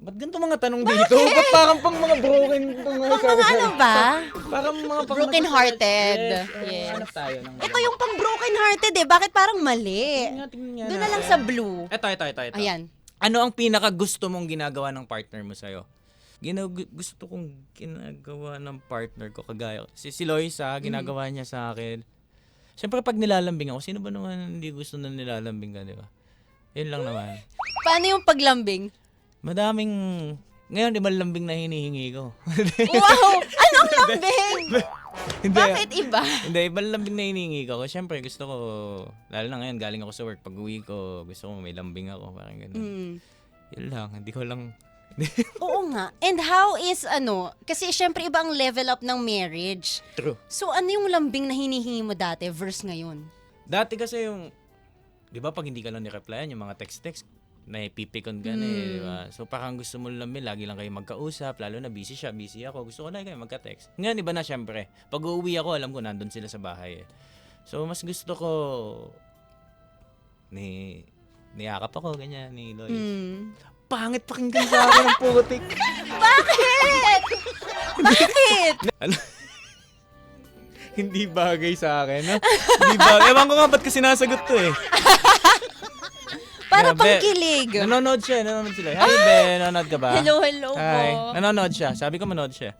Ba't ganito mga tanong dito? Ba't parang pang mga broken itong mga Pang mga ano ba? Parang mga pang Broken-hearted. Yes. Yes. Hanap tayo ng Ito yung pang broken-hearted eh. Bakit parang mali? tingnan Doon na lang sa blue. Ito. Ayan. Ano ang pinaka gusto mong ginagawa ng partner mo sa'yo? Gusto kong ginagawa ng partner ko kagaya. Si Lois ginagawa niya sa akin. Siyempre pag nilalambing ako, sino ba naman hindi gusto na nilalambing ka, di ba? Yun lang naman. Paano yung paglambing? Madaming, ngayon iba lambing na hinihingi ko. Wow! Anong lambing? Hindi. Bakit iba? Hindi, ibang lambing na hinihingi ko. Siyempre gusto ko, lalo na ngayon galing ako sa work, pag uwi ko, gusto ko may lambing ako, parang gano'n. Yun lang, hindi ko lang. Oo nga. And how is kasi syempre iba ang level up ng marriage. True. So ano yung lambing na hinihingi mo dati versus ngayon? Dati kasi yung, di ba pag hindi ka lang ni-replyan, yung mga text-text, naipipikon ka na di ba? So parang gusto mo lang lagi lang kayo magkausap, lalo na busy siya, busy ako, gusto ko na kayo magka-text. Ngayon iba na syempre, pag uuwi ako, alam ko nandun sila sa bahay eh. So mas gusto ko, niyakap ako, ganyan, ni Lois. Pangit pakinggan sa akin ang putik. Bakit? Bakit? Ano? Hindi bagay sa akin, no? Hindi bagay. Ewan ko nga ba't kasi sinasagot to eh. Para Grabe. pangkilig. Nanonood sila. Hi, Ben. Nanonood ka ba? Hello po. Hi. Nanonood siya. Sabi ko manood siya.